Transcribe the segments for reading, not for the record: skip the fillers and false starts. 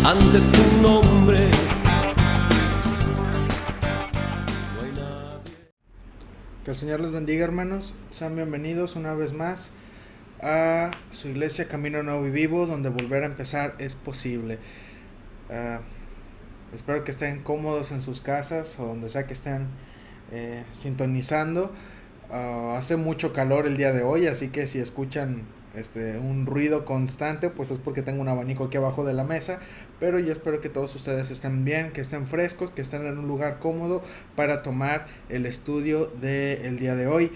ante tu nombre. Que el Señor les bendiga, hermanos. Sean bienvenidos una vez más a su iglesia Camino Nuevo y Vivo, donde volver a empezar es posible. Espero que estén cómodos en sus casas o donde sea que estén sintonizando. Hace mucho calor el día de hoy, así que si escuchan un ruido constante, pues es porque tengo un abanico aquí abajo de la mesa. Pero yo espero que todos ustedes estén bien, que estén frescos, que estén en un lugar cómodo para tomar el estudio del día de hoy.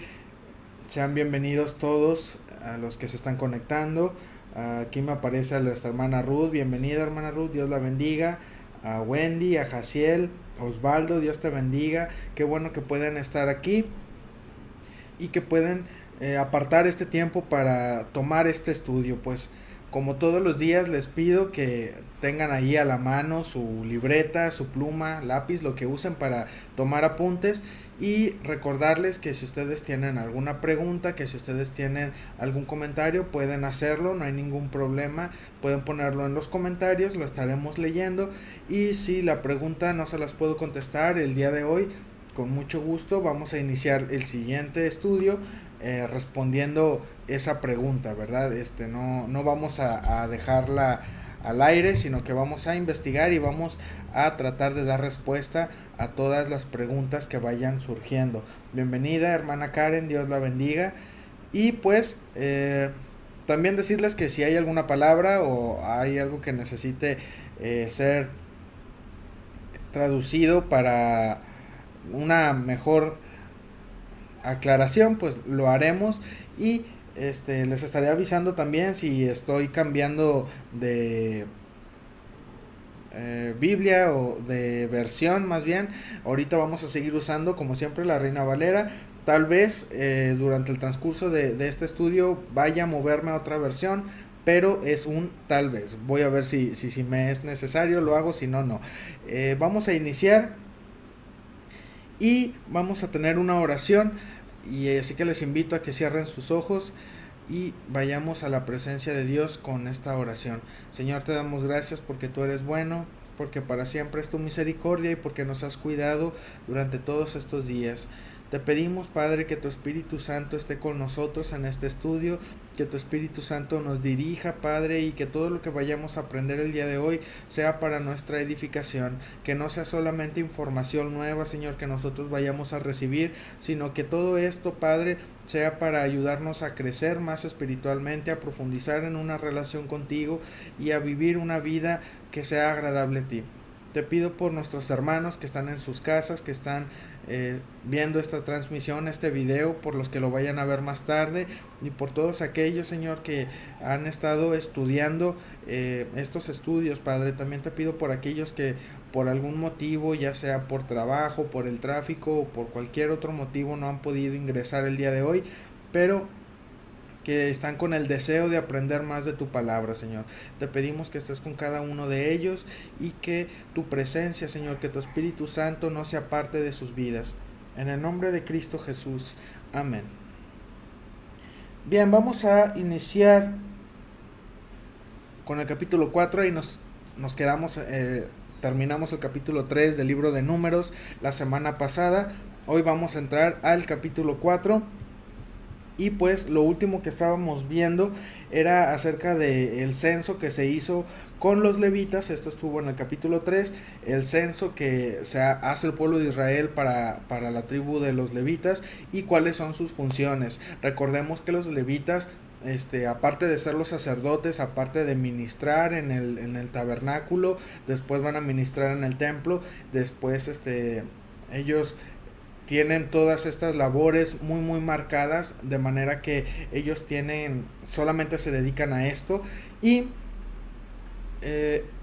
Sean bienvenidos todos a los que se están conectando. Aquí me aparece nuestra hermana Ruth. Bienvenida, hermana Ruth, Dios la bendiga. A Wendy, a Jaciel, a Osvaldo, Dios te bendiga. Qué bueno que pueden estar aquí y que pueden apartar este tiempo para tomar este estudio. Pues como todos los días les pido que tengan ahí a la mano su libreta, su pluma, lápiz, lo que usen para tomar apuntes, y recordarles que si ustedes tienen alguna pregunta, que si ustedes tienen algún comentario, pueden hacerlo, no hay ningún problema, pueden ponerlo en los comentarios, lo estaremos leyendo, y si la pregunta no se las puedo contestar el día de hoy, con mucho gusto vamos a iniciar el siguiente estudio respondiendo esa pregunta, ¿verdad? No vamos a dejarla al aire, sino que vamos a investigar y vamos a tratar de dar respuesta a todas las preguntas que vayan surgiendo. Bienvenida, hermana Karen, Dios la bendiga. Y pues también decirles que si hay alguna palabra o hay algo que necesite ser traducido para una mejor aclaración, pues lo haremos, y les estaré avisando también si estoy cambiando de Biblia o de versión. Más bien, ahorita vamos a seguir usando como siempre la Reina Valera. Tal vez durante el transcurso de este estudio vaya a moverme a otra versión, pero es un tal vez. Voy a ver si me es necesario, lo hago, si no, no. Vamos a iniciar y vamos a tener una oración, y así que les invito a que cierren sus ojos y vayamos a la presencia de Dios con esta oración. Señor, te damos gracias porque tú eres bueno, porque para siempre es tu misericordia y porque nos has cuidado durante todos estos días. Te pedimos, Padre, que tu Espíritu Santo esté con nosotros en este estudio, que tu Espíritu Santo nos dirija, Padre, y que todo lo que vayamos a aprender el día de hoy sea para nuestra edificación, que no sea solamente información nueva, Señor, que nosotros vayamos a recibir, sino que todo esto, Padre, sea para ayudarnos a crecer más espiritualmente, a profundizar en una relación contigo y a vivir una vida que sea agradable a ti. Te pido por nuestros hermanos que están en sus casas, que están viendo esta transmisión, este video, por los que lo vayan a ver más tarde, y por todos aquellos, Señor, que han estado estudiando estos estudios, Padre. También te pido por aquellos que por algún motivo, ya sea por trabajo, por el tráfico o por cualquier otro motivo, no han podido ingresar el día de hoy, pero que están con el deseo de aprender más de tu palabra, Señor. Te pedimos que estés con cada uno de ellos y que tu presencia, Señor, que tu Espíritu Santo no sea parte de sus vidas. En el nombre de Cristo Jesús. Amén. Bien, vamos a iniciar con el capítulo 4 y nos quedamos, terminamos el capítulo 3 del libro de Números la semana pasada. Hoy vamos a entrar al capítulo 4. Y pues lo último que estábamos viendo era acerca del censo que se hizo con los levitas. Esto estuvo en el capítulo 3, el censo que se hace el pueblo de Israel para la tribu de los levitas y cuáles son sus funciones. Recordemos que los levitas, aparte de ser los sacerdotes, aparte de ministrar en el tabernáculo, después van a ministrar en el templo, después ellos tienen todas estas labores muy muy marcadas, de manera que ellos solamente se dedican a esto. Y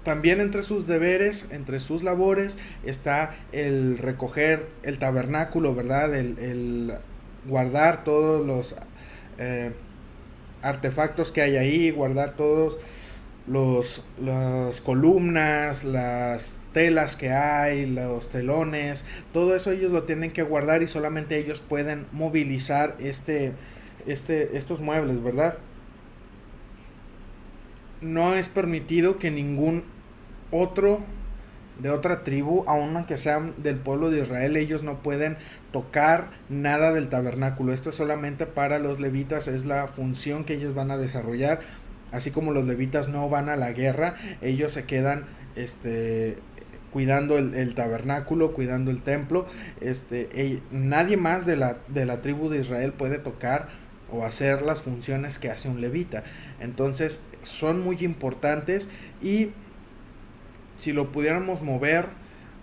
también entre sus deberes, entre sus labores, está el recoger el tabernáculo, ¿verdad? El guardar todos los artefactos que hay ahí, guardar todos las columnas, las telas que hay, los telones, todo eso ellos lo tienen que guardar, y solamente ellos pueden movilizar estos muebles, ¿verdad? No es permitido que ningún otro de otra tribu, aun aunque sean del pueblo de Israel, ellos no pueden tocar nada del tabernáculo. Esto es solamente para los levitas, es la función que ellos van a desarrollar. Así como los levitas no van a la guerra, ellos se quedan cuidando el tabernáculo, cuidando el templo. Nadie más de la tribu de Israel puede tocar o hacer las funciones que hace un levita. Entonces son muy importantes, y si lo pudiéramos mover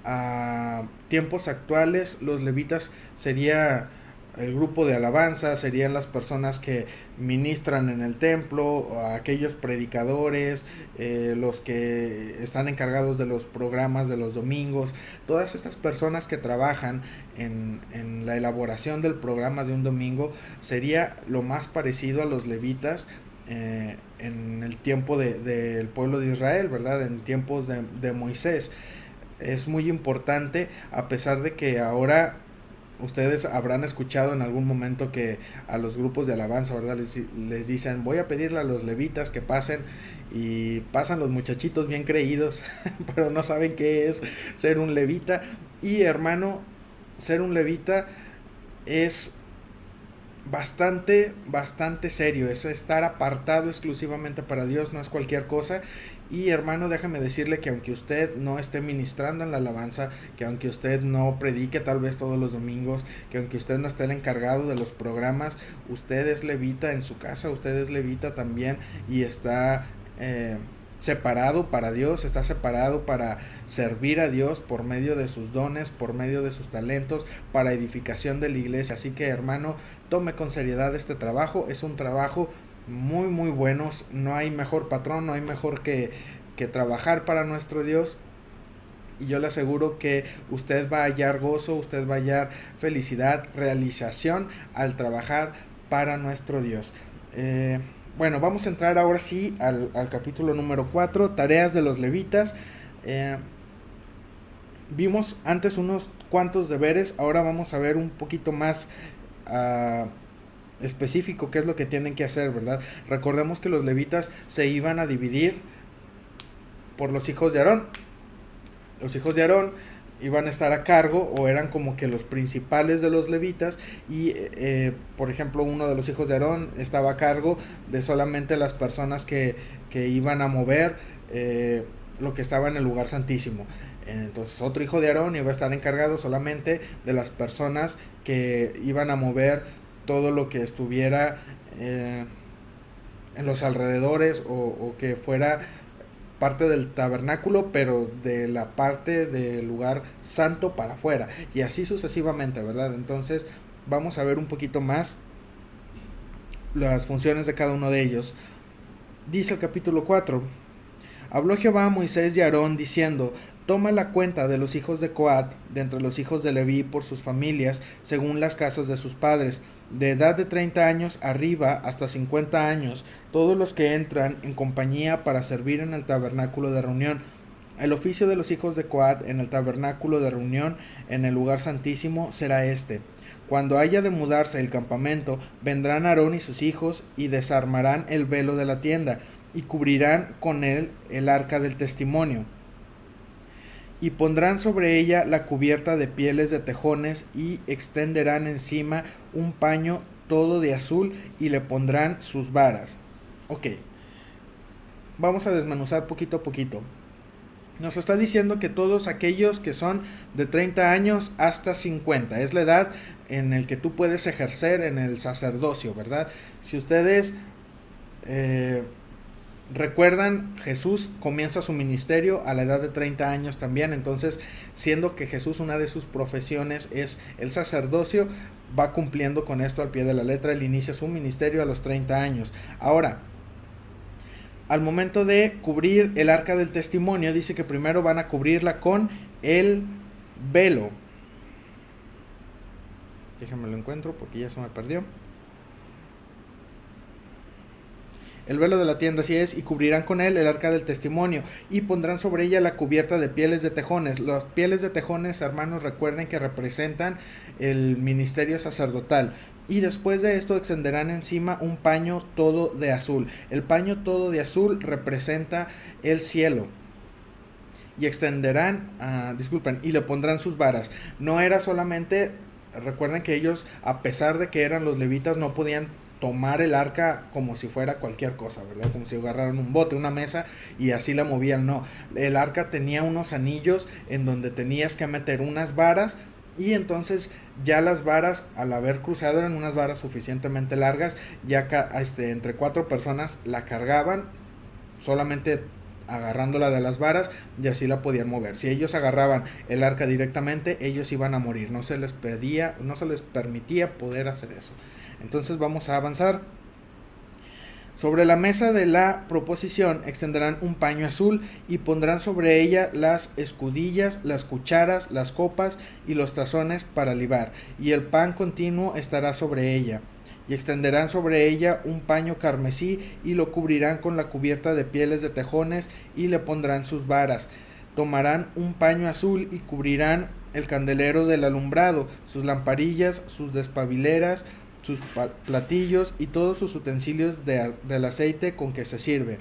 a tiempos actuales, los levitas sería el grupo de alabanza, serían las personas que ministran en el templo, aquellos predicadores, los que están encargados de los programas de los domingos, todas estas personas que trabajan en la elaboración del programa de un domingo, sería lo más parecido a los levitas en el tiempo del pueblo de Israel, ¿verdad? En tiempos de Moisés. Es muy importante, a pesar de que ahora ustedes habrán escuchado en algún momento que a los grupos de alabanza, ¿verdad? Les dicen, voy a pedirle a los levitas que pasen, y pasan los muchachitos bien creídos, pero no saben qué es ser un levita. Y hermano, ser un levita es bastante serio, es estar apartado exclusivamente para Dios, no es cualquier cosa. Y hermano, déjame decirle que aunque usted no esté ministrando en la alabanza, que aunque usted no predique tal vez todos los domingos, que aunque usted no esté el encargado de los programas, usted es levita en su casa, usted es levita también, y está separado para Dios, está separado para servir a Dios por medio de sus dones, por medio de sus talentos, para edificación de la iglesia. Así que hermano, tome con seriedad este trabajo, es un trabajo muy bueno, no hay mejor patrón, no hay mejor que trabajar para nuestro Dios. Y yo le aseguro que usted va a hallar gozo, usted va a hallar felicidad, realización al trabajar para nuestro Dios. Bueno, vamos a entrar ahora sí al capítulo número 4, tareas de los levitas. Vimos antes unos cuantos deberes, ahora vamos a ver un poquito más específico qué es lo que tienen que hacer, ¿verdad? Recordemos que los levitas se iban a dividir por los hijos de Aarón. Los hijos de Aarón iban a estar a cargo, o eran como que los principales de los levitas, y por ejemplo, uno de los hijos de Aarón estaba a cargo de solamente las personas que iban a mover lo que estaba en el lugar santísimo. Entonces otro hijo de Aarón iba a estar encargado solamente de las personas que iban a mover todo lo que estuviera en los alrededores, o que fuera parte del tabernáculo, pero de la parte del lugar santo para afuera, y así sucesivamente, ¿verdad? Entonces vamos a ver un poquito más las funciones de cada uno de ellos. Dice el capítulo 4: habló Jehová a Moisés y a Aarón diciendo, toma la cuenta de los hijos de Coat, de entre los hijos de Leví, por sus familias, según las casas de sus padres, de edad de 30 años arriba hasta 50 años, todos los que entran en compañía para servir en el tabernáculo de reunión. El oficio de los hijos de Coat en el tabernáculo de reunión, en el lugar santísimo, será este. Cuando haya de mudarse el campamento, vendrán Aarón y sus hijos, y desarmarán el velo de la tienda, y cubrirán con él el arca del testimonio. Y pondrán sobre ella la cubierta de pieles de tejones, y extenderán encima un paño todo de azul, y le pondrán sus varas. Ok, vamos a desmenuzar poquito a poquito. Nos está diciendo que todos aquellos que son de 30 años hasta 50, es la edad en el que tú puedes ejercer en el sacerdocio, ¿verdad? Si ustedes recuerdan, Jesús comienza su ministerio a la edad de 30 años también. Entonces, siendo que Jesús, una de sus profesiones es el sacerdocio, va cumpliendo con esto al pie de la letra. Él inicia su ministerio a los 30 años. Ahora, al momento de cubrir el arca del testimonio, dice que primero van a cubrirla con el velo. Déjame lo encuentro porque ya se me perdió. El velo de la tienda, así es, y cubrirán con él el arca del testimonio, y pondrán sobre ella la cubierta de pieles de tejones. Las pieles de tejones, hermanos, recuerden que representan el ministerio sacerdotal. Y después de esto extenderán encima un paño todo de azul. El paño todo de azul representa el cielo. y extenderán, y le pondrán sus varas. No era solamente, recuerden que ellos, a pesar de que eran los levitas, no podían tomar el arca como si fuera cualquier cosa, ¿verdad? Como si agarraran un bote, una mesa y así la movían. No, el arca tenía unos anillos en donde tenías que meter unas varas, y entonces ya las varas, al haber cruzado, eran unas varas suficientemente largas, ya entre 4 personas la cargaban solamente agarrándola de las varas, y así la podían mover. Si ellos agarraban el arca directamente, ellos iban a morir. No se les permitía poder hacer eso. Entonces vamos a avanzar. Sobre la mesa de la proposición extenderán un paño azul y pondrán sobre ella las escudillas, las cucharas, las copas y los tazones para libar, y el pan continuo estará sobre ella. Y extenderán sobre ella un paño carmesí y lo cubrirán con la cubierta de pieles de tejones y le pondrán sus varas. Tomarán un paño azul y cubrirán el candelero del alumbrado, sus lamparillas, sus despabileras, sus platillos y todos sus utensilios del aceite con que se sirve.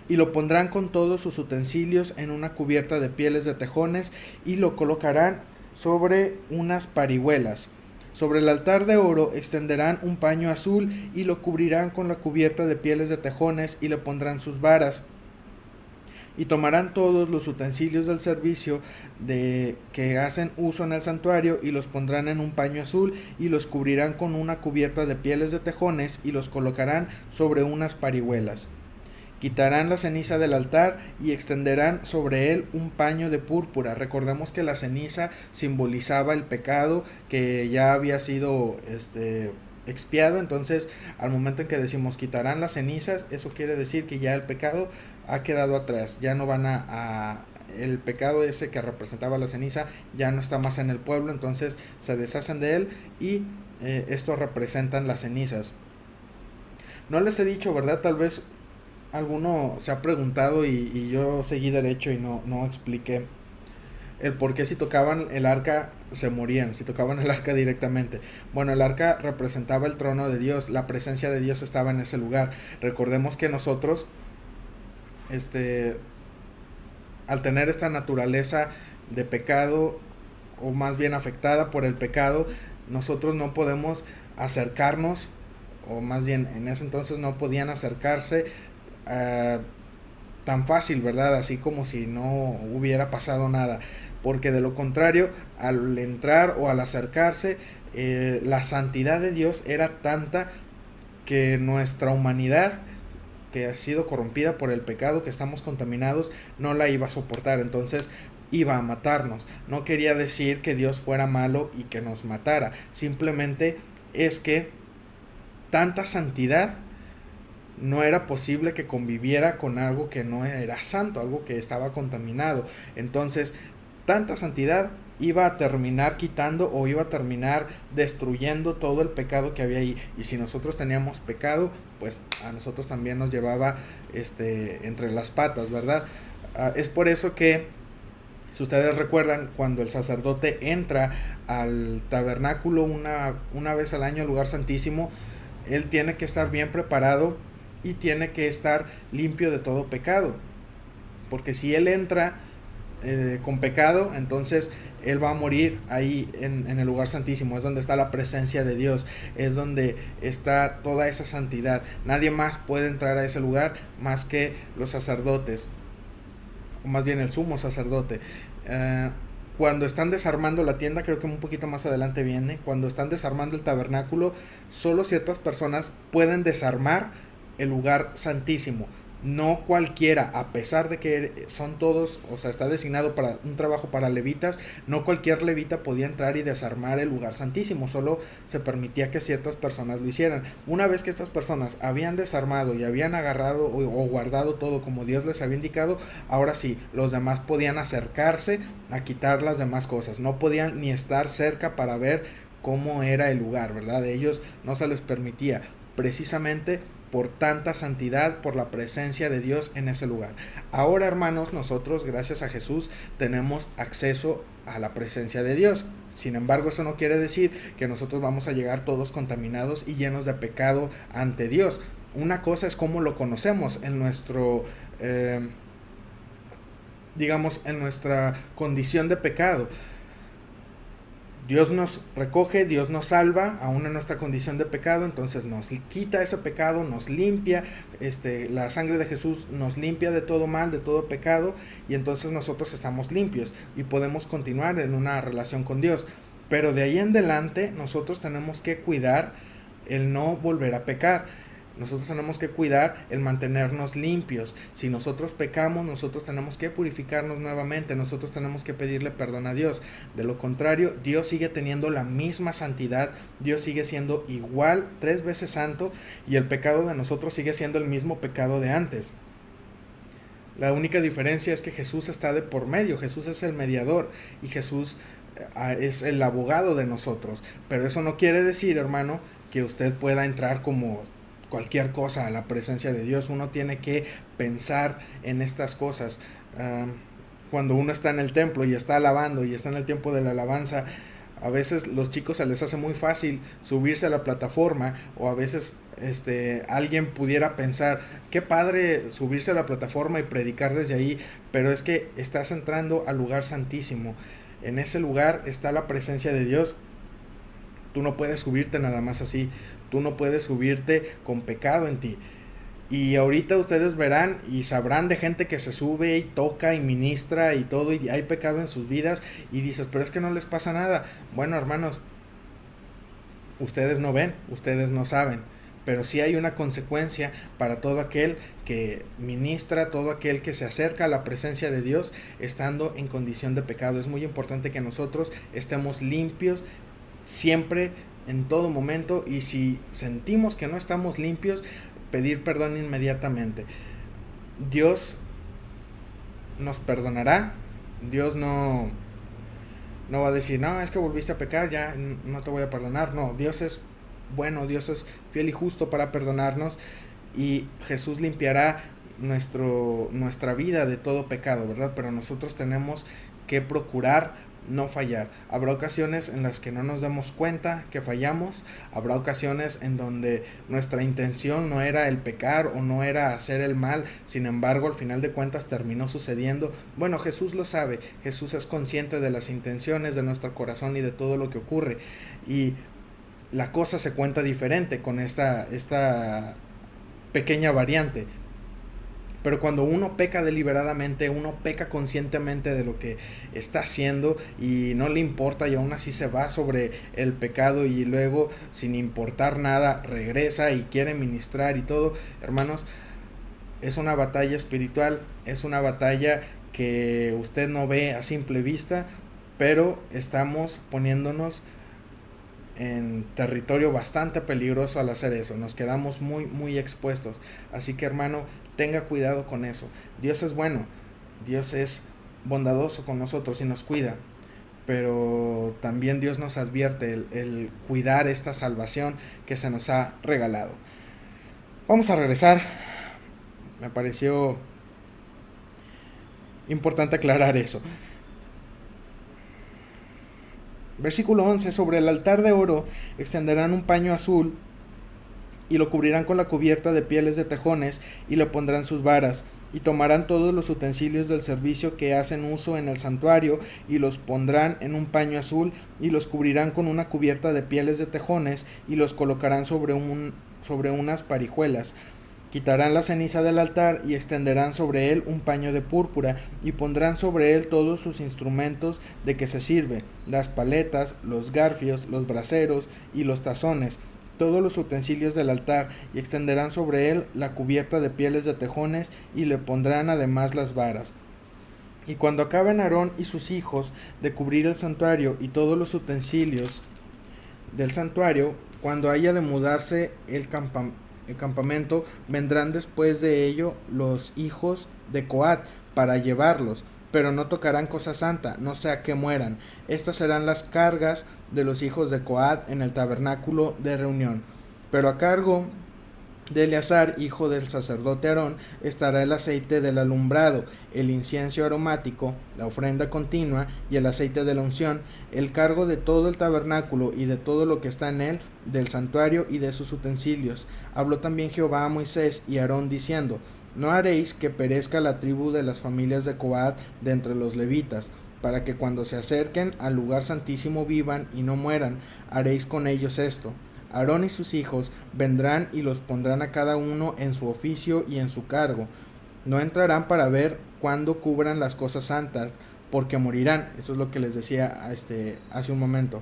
Y lo pondrán con todos sus utensilios en una cubierta de pieles de tejones y lo colocarán sobre unas parihuelas. Sobre el altar de oro extenderán un paño azul y lo cubrirán con la cubierta de pieles de tejones y le pondrán sus varas. Y tomarán todos los utensilios del servicio que hacen uso en el santuario y los pondrán en un paño azul y los cubrirán con una cubierta de pieles de tejones y los colocarán sobre unas parihuelas. Quitarán la ceniza del altar y extenderán sobre él un paño de púrpura. Recordemos que la ceniza simbolizaba el pecado que ya había sido expiado. Entonces, al momento en que decimos quitarán las cenizas, eso quiere decir que ya el pecado ha quedado atrás. Ya no van el pecado ese que representaba la ceniza ya no está más en el pueblo, entonces se deshacen de él y esto representan las cenizas. No les he dicho, ¿verdad? Tal vez alguno se ha preguntado y yo seguí derecho y no expliqué el por qué si tocaban el arca se morían, si tocaban el arca directamente. Bueno, el arca representaba el trono de Dios, la presencia de Dios estaba en ese lugar. Recordemos que nosotros, al tener esta naturaleza de pecado, o más bien afectada por el pecado, nosotros no podemos acercarnos, o más bien en ese entonces no podían acercarse tan fácil, ¿verdad? Así como si no hubiera pasado nada, porque de lo contrario, al entrar o al acercarse, la santidad de Dios era tanta que nuestra humanidad, que ha sido corrompida por el pecado, que estamos contaminados, no la iba a soportar, entonces iba a matarnos. No quería decir que Dios fuera malo y que nos matara, simplemente es que tanta santidad no era posible que conviviera con algo que no era santo, algo que estaba contaminado. Entonces, tanta santidad iba a terminar quitando o iba a terminar destruyendo todo el pecado que había ahí. Y si nosotros teníamos pecado, pues a nosotros también nos llevaba entre las patas, ¿verdad? Es por eso que, si ustedes recuerdan, cuando el sacerdote entra al tabernáculo una vez al año, al lugar santísimo, él tiene que estar bien preparado y tiene que estar limpio de todo pecado, porque si él entra con pecado, entonces él va a morir ahí en el lugar santísimo. Es donde está la presencia de Dios, es donde está toda esa santidad. Nadie más puede entrar a ese lugar más que los sacerdotes, o más bien el sumo sacerdote. Cuando están desarmando la tienda, creo que un poquito más adelante viene, cuando están desarmando el tabernáculo, solo ciertas personas pueden desarmar el lugar santísimo. No cualquiera, a pesar de que son todos, o sea, está designado para un trabajo para levitas, no cualquier levita podía entrar y desarmar el lugar santísimo, solo se permitía que ciertas personas lo hicieran. Una vez que estas personas habían desarmado y habían agarrado o guardado todo como Dios les había indicado, ahora sí, los demás podían acercarse a quitar las demás cosas, no podían ni estar cerca para ver cómo era el lugar, ¿verdad? De ellos no se les permitía, precisamente por tanta santidad, por la presencia de Dios en ese lugar. Ahora, hermanos, nosotros, gracias a Jesús, tenemos acceso a la presencia de Dios. Sin embargo, eso no quiere decir que nosotros vamos a llegar todos contaminados y llenos de pecado ante Dios. Una cosa es cómo lo conocemos en nuestro digamos, en nuestra condición de pecado. Dios nos recoge, Dios nos salva, aún en nuestra condición de pecado, entonces nos quita ese pecado, nos limpia, la sangre de Jesús nos limpia de todo mal, de todo pecado, y entonces nosotros estamos limpios y podemos continuar en una relación con Dios. Pero de ahí en adelante nosotros tenemos que cuidar el no volver a pecar. Nosotros tenemos que cuidar el mantenernos limpios. Si nosotros pecamos, nosotros tenemos que purificarnos nuevamente. Nosotros tenemos que pedirle perdón a Dios. De lo contrario, Dios sigue teniendo la misma santidad. Dios sigue siendo igual, 3 veces santo. Y el pecado de nosotros sigue siendo el mismo pecado de antes. La única diferencia es que Jesús está de por medio. Jesús es el mediador. Y Jesús es el abogado de nosotros. Pero eso no quiere decir, hermano, que usted pueda entrar como cualquier cosa a la presencia de Dios. Uno tiene que pensar en estas cosas. Cuando uno está en el templo y está alabando y está en el tiempo de la alabanza, a veces los chicos se les hace muy fácil subirse a la plataforma, o a veces alguien pudiera pensar, qué padre subirse a la plataforma y predicar desde ahí, pero es que estás entrando al lugar santísimo. En ese lugar está la presencia de Dios. Tú no puedes subirte nada más así. Tú no puedes subirte con pecado en ti. Y ahorita ustedes verán y sabrán de gente que se sube y toca y ministra y todo, y hay pecado en sus vidas, y dices, pero es que no les pasa nada. Bueno, hermanos, ustedes no ven, ustedes no saben, pero sí hay una consecuencia para todo aquel que ministra, todo aquel que se acerca a la presencia de Dios estando en condición de pecado. Es muy importante que nosotros estemos limpios siempre, en todo momento, y si sentimos que no estamos limpios, pedir perdón inmediatamente. Dios nos perdonará. Dios no va a decir, no, es que volviste a pecar, ya no te voy a perdonar. No, Dios es bueno, Dios es fiel y justo para perdonarnos, y Jesús limpiará nuestra vida de todo pecado, ¿verdad? Pero nosotros tenemos que procurar no fallar. Habrá ocasiones en las que no nos demos cuenta que fallamos. Habrá ocasiones en donde nuestra intención no era el pecar o no era hacer el mal. Sin embargo, al final de cuentas terminó sucediendo. Bueno, Jesús lo sabe. Jesús es consciente de las intenciones de nuestro corazón y de todo lo que ocurre. Y la cosa se cuenta diferente con esta pequeña variante. Pero cuando uno peca deliberadamente, uno peca conscientemente de lo que está haciendo y no le importa, y aún así se va sobre el pecado, y luego, sin importar nada, regresa y quiere ministrar y todo, hermanos, es una batalla espiritual, es una batalla que usted no ve a simple vista, pero estamos poniéndonos en territorio bastante peligroso al hacer eso. Nos quedamos muy, muy expuestos. Así que, hermano, tenga cuidado con eso. Dios es bueno, Dios es bondadoso con nosotros y nos cuida, pero también Dios nos advierte el cuidar esta salvación que se nos ha regalado. Vamos a regresar. Me pareció importante aclarar eso. Versículo 11. Sobre el altar de oro extenderán un paño azul y lo cubrirán con la cubierta de pieles de tejones, y le pondrán sus varas, y tomarán todos los utensilios del servicio que hacen uso en el santuario, y los pondrán en un paño azul, y los cubrirán con una cubierta de pieles de tejones, y los colocarán sobre unas parijuelas. Quitarán la ceniza del altar y extenderán sobre él un paño de púrpura, y pondrán sobre él todos sus instrumentos de que se sirve, las paletas, los garfios, los braseros y los tazones, todos los utensilios del altar, y extenderán sobre él la cubierta de pieles de tejones, y le pondrán además las varas. Y cuando acaben Aarón y sus hijos de cubrir el santuario y todos los utensilios del santuario, cuando haya de mudarse el campamento, vendrán después de ello los hijos de Coat para llevarlos, pero no tocarán cosa santa, no sea que mueran. Estas serán las cargas de los hijos de Coat en el tabernáculo de reunión. Pero a cargo de Eleazar, hijo del sacerdote Aarón, estará el aceite del alumbrado, el incienso aromático, la ofrenda continua y el aceite de la unción, el cargo de todo el tabernáculo y de todo lo que está en él, del santuario y de sus utensilios. Habló también Jehová a Moisés y a Aarón diciendo: No haréis que perezca la tribu de las familias de Coat de entre los levitas, para que cuando se acerquen al lugar santísimo vivan y no mueran. Haréis con ellos esto. Aarón y sus hijos vendrán y los pondrán a cada uno en su oficio y en su cargo. No entrarán para ver cuándo cubran las cosas santas, porque morirán. Eso es lo que les decía hace un momento.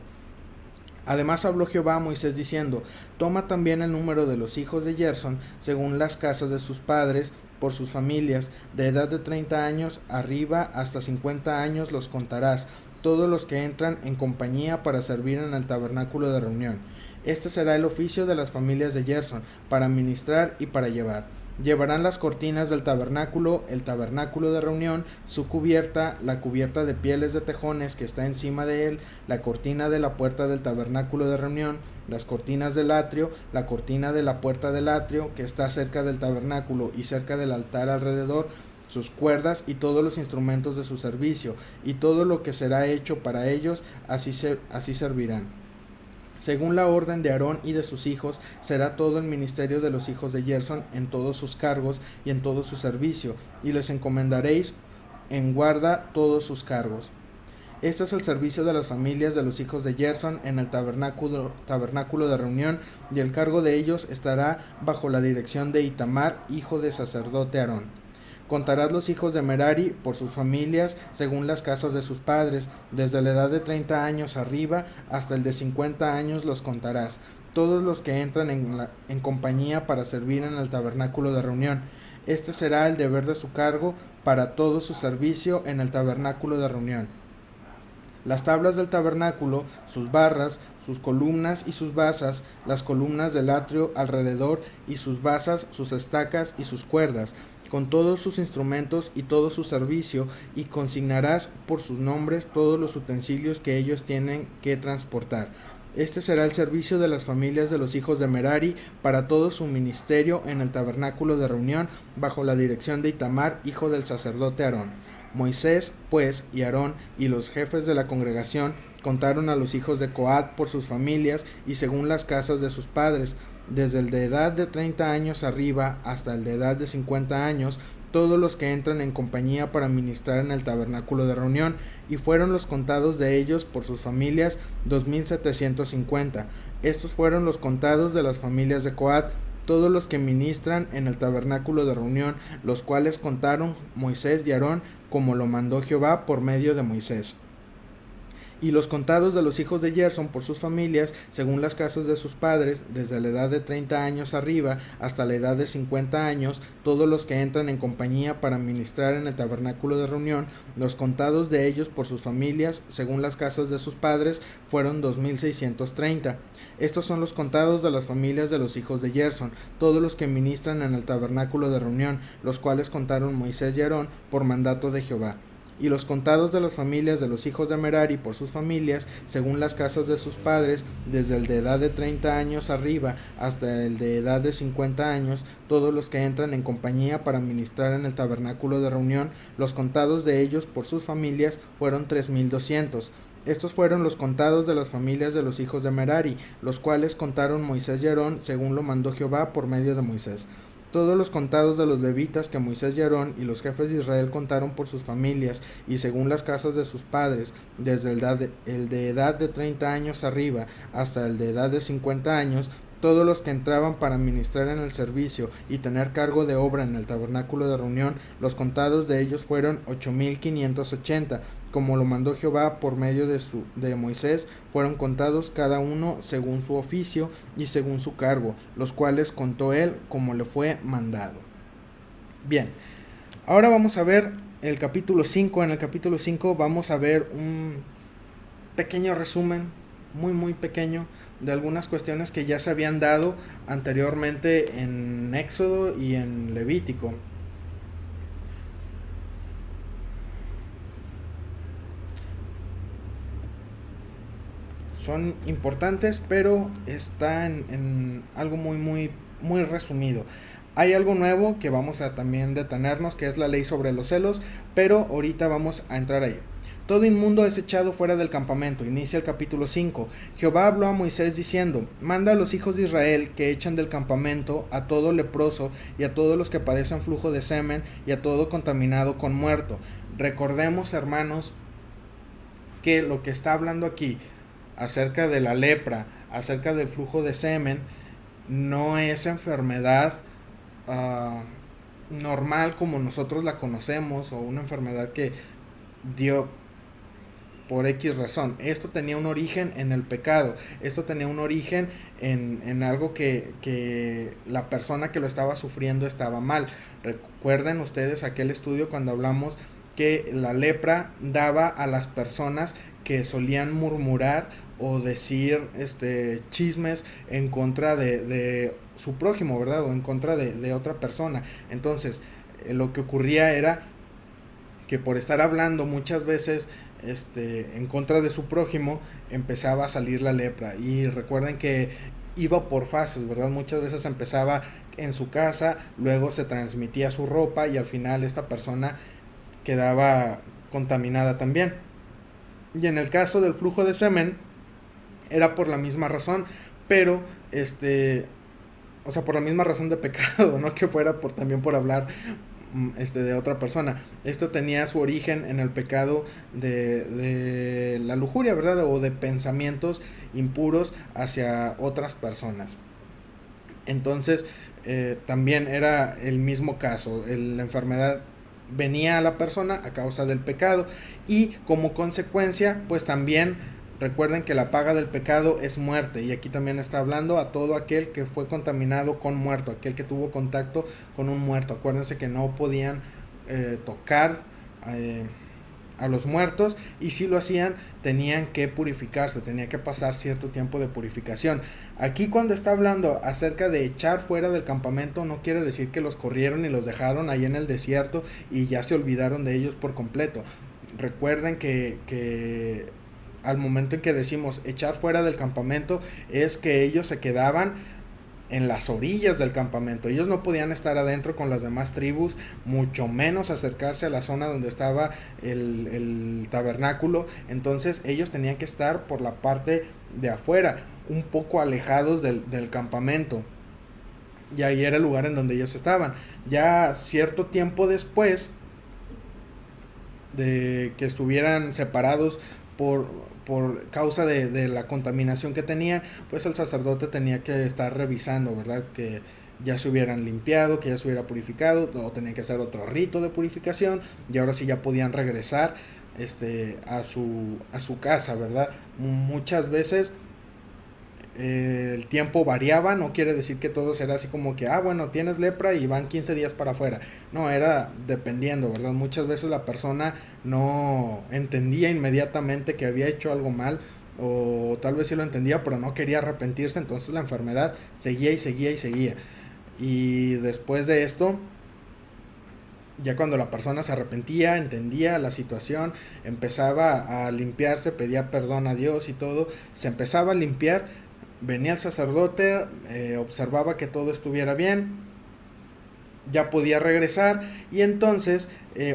Además habló Jehová a Moisés diciendo: Toma también el número de los hijos de Gersón, según las casas de sus padres, por sus familias, de edad de 30 años arriba hasta 50 años los contarás, todos los que entran en compañía para servir en el tabernáculo de reunión. Este será el oficio de las familias de Gersón, para ministrar y para llevar. Llevarán las cortinas del tabernáculo, el tabernáculo de reunión, su cubierta, la cubierta de pieles de tejones que está encima de él, la cortina de la puerta del tabernáculo de reunión, las cortinas del atrio, la cortina de la puerta del atrio que está cerca del tabernáculo y cerca del altar alrededor, sus cuerdas y todos los instrumentos de su servicio, y todo lo que será hecho para ellos, así servirán. Según la orden de Aarón y de sus hijos, será todo el ministerio de los hijos de Gersón en todos sus cargos y en todo su servicio, y les encomendaréis en guarda todos sus cargos. Este es el servicio de las familias de los hijos de Gersón en el tabernáculo de reunión, y el cargo de ellos estará bajo la dirección de Itamar, hijo de sacerdote Aarón. Contarás los hijos de Merari por sus familias según las casas de sus padres, desde la edad de 30 años arriba hasta el de 50 años los contarás, todos los que entran en compañía para servir en el tabernáculo de reunión. Este será el deber de su cargo para todo su servicio en el tabernáculo de reunión. Las tablas del tabernáculo, sus barras, sus columnas y sus basas, las columnas del atrio alrededor y sus basas, sus estacas y sus cuerdas, con todos sus instrumentos y todo su servicio, y consignarás por sus nombres todos los utensilios que ellos tienen que transportar. Este será el servicio de las familias de los hijos de Merari para todo su ministerio en el tabernáculo de reunión, bajo la dirección de Itamar, hijo del sacerdote Aarón. Moisés, pues, y Aarón y los jefes de la congregación contaron a los hijos de Coat por sus familias y según las casas de sus padres, desde el de edad de 30 años arriba hasta el de edad de 50 años, todos los que entran en compañía para ministrar en el tabernáculo de reunión, y fueron los contados de ellos por sus familias 2750. Estos fueron los contados de las familias de Coat, todos los que ministran en el tabernáculo de reunión, los cuales contaron Moisés y Aarón, como lo mandó Jehová por medio de Moisés. Y los contados de los hijos de Gersón por sus familias, según las casas de sus padres, desde la edad de 30 años arriba hasta la edad de 50 años, todos los que entran en compañía para ministrar en el tabernáculo de reunión, los contados de ellos por sus familias, según las casas de sus padres, fueron 2630. Estos son los contados de las familias de los hijos de Gersón, todos los que ministran en el tabernáculo de reunión, los cuales contaron Moisés y Aarón por mandato de Jehová. Y los contados de las familias de los hijos de Merari por sus familias, según las casas de sus padres, desde el de edad de 30 años arriba hasta el de edad de 50 años, todos los que entran en compañía para ministrar en el tabernáculo de reunión, los contados de ellos por sus familias fueron 3200. Estos fueron los contados de las familias de los hijos de Merari, los cuales contaron Moisés y Aarón, según lo mandó Jehová por medio de Moisés. Todos los contados de los levitas que Moisés y Aarón y los jefes de Israel contaron por sus familias y según las casas de sus padres, desde el de edad de 30 años arriba hasta el de edad de 50 años, todos los que entraban para ministrar en el servicio y tener cargo de obra en el tabernáculo de reunión, los contados de ellos fueron 8580, como lo mandó Jehová por medio de Moisés, fueron contados cada uno según su oficio y según su cargo, los cuales contó él como le fue mandado. Bien, ahora vamos a ver el capítulo 5. En el capítulo 5 vamos a ver un pequeño resumen, muy pequeño, de algunas cuestiones que ya se habían dado anteriormente en Éxodo y en Levítico. Son importantes, pero está en algo muy resumido. Hay algo nuevo que vamos a también detenernos, que es la ley sobre los celos, pero ahorita vamos a entrar ahí. Todo inmundo es echado fuera del campamento. Inicia el capítulo 5. Jehová habló a Moisés diciendo: manda a los hijos de Israel que echen del campamento a todo leproso y a todos los que padecen flujo de semen y a todo contaminado con muerto. Recordemos, hermanos, que lo que está hablando aquí acerca de la lepra, acerca del flujo de semen, no es enfermedad normal como nosotros la conocemos, o una enfermedad que dio por X razón. Esto tenía un origen en el pecado, esto tenía un origen en algo que la persona que lo estaba sufriendo estaba mal. Recuerden ustedes aquel estudio cuando hablamos que la lepra daba a las personas que solían murmurar o decir chismes en contra de su prójimo, ¿verdad? O en contra de otra persona. Entonces, lo que ocurría era que por estar hablando muchas veces en contra de su prójimo, empezaba a salir la lepra. Y recuerden que iba por fases, ¿verdad? Muchas veces empezaba en su casa, luego se transmitía a su ropa y al final esta persona quedaba contaminada también. Y en el caso del flujo de semen, era por la misma razón, pero o sea, por la misma razón de pecado, no que fuera también por hablar de otra persona. Esto tenía su origen en el pecado de la lujuria, ¿verdad? O de pensamientos impuros hacia otras personas. Entonces, también era el mismo caso. La enfermedad venía a la persona a causa del pecado, y como consecuencia, pues también recuerden que la paga del pecado es muerte, y aquí también está hablando a todo aquel que fue contaminado con muerto, aquel que tuvo contacto con un muerto. Acuérdense que no podían tocar a los muertos, y si lo hacían tenían que purificarse, tenía que pasar cierto tiempo de purificación. Aquí cuando está hablando acerca de echar fuera del campamento, no quiere decir que los corrieron y los dejaron ahí en el desierto y ya se olvidaron de ellos por completo. Recuerden que al momento en que decimos echar fuera del campamento, es que ellos se quedaban en las orillas del campamento. Ellos no podían estar adentro con las demás tribus, mucho menos acercarse a la zona donde estaba el tabernáculo. Entonces ellos tenían que estar por la parte de afuera, un poco alejados del campamento. Y ahí era el lugar en donde ellos estaban. Ya cierto tiempo después de que estuvieran separados por causa de la contaminación que tenían, pues el sacerdote tenía que estar revisando, ¿verdad? Que ya se hubieran limpiado, que ya se hubiera purificado, o tenían que hacer otro rito de purificación, y ahora sí ya podían regresar a su casa, ¿verdad? Muchas veces el tiempo variaba, no quiere decir que todo era así como que, bueno, tienes lepra y van 15 días para afuera. No, era dependiendo, ¿verdad? Muchas veces la persona no entendía inmediatamente que había hecho algo mal, o tal vez sí lo entendía, pero no quería arrepentirse, entonces la enfermedad seguía y seguía y seguía. Y después de esto, ya cuando la persona se arrepentía, entendía la situación, empezaba a limpiarse, pedía perdón a Dios y todo, se empezaba a limpiar, venía el sacerdote, observaba que todo estuviera bien, ya podía regresar, y entonces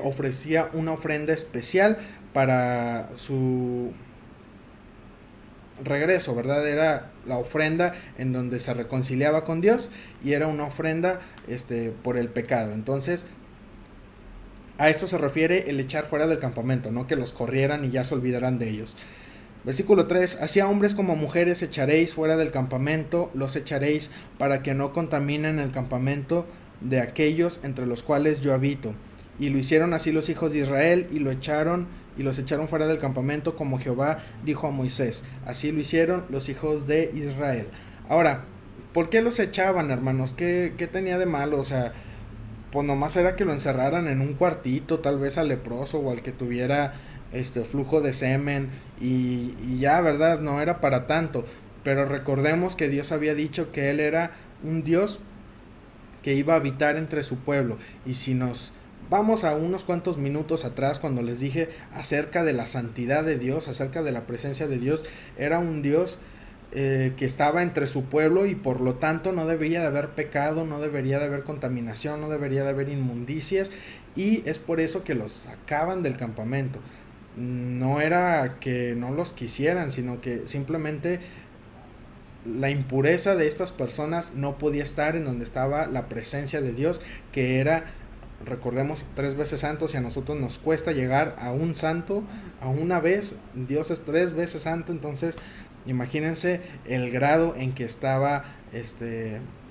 ofrecía una ofrenda especial para su regreso, ¿verdad? Era la ofrenda en donde se reconciliaba con Dios, y era una ofrenda por el pecado. Entonces, a esto se refiere el echar fuera del campamento, no que los corrieran y ya se olvidaran de ellos. Versículo 3, así a hombres como a mujeres echaréis fuera del campamento, los echaréis para que no contaminen el campamento de aquellos entre los cuales yo habito. Y lo hicieron así los hijos de Israel, y los echaron fuera del campamento, como Jehová dijo a Moisés. Así lo hicieron los hijos de Israel. Ahora, ¿por qué los echaban, hermanos? ¿Qué tenía de malo? O sea, pues nomás era que lo encerraran en un cuartito, tal vez al leproso o al que tuviera flujo de semen, y ya, ¿verdad? No era para tanto. Pero recordemos que Dios había dicho que Él era un Dios que iba a habitar entre su pueblo. Y si nos vamos a unos cuantos minutos atrás, cuando les dije acerca de la santidad de Dios, acerca de la presencia de Dios, era un Dios que estaba entre su pueblo y por lo tanto no debería de haber pecado, no debería de haber contaminación, no debería de haber inmundicias, y es por eso que los sacaban del campamento. No era que no los quisieran, sino que simplemente la impureza de estas personas no podía estar en donde estaba la presencia de Dios, que era, recordemos, 3 veces santo. Si a nosotros nos cuesta llegar a un santo, a una vez, Dios es 3 veces santo. Entonces imagínense el grado en que estaba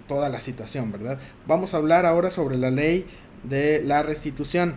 toda la situación, ¿verdad? Vamos a hablar ahora sobre la ley de la restitución.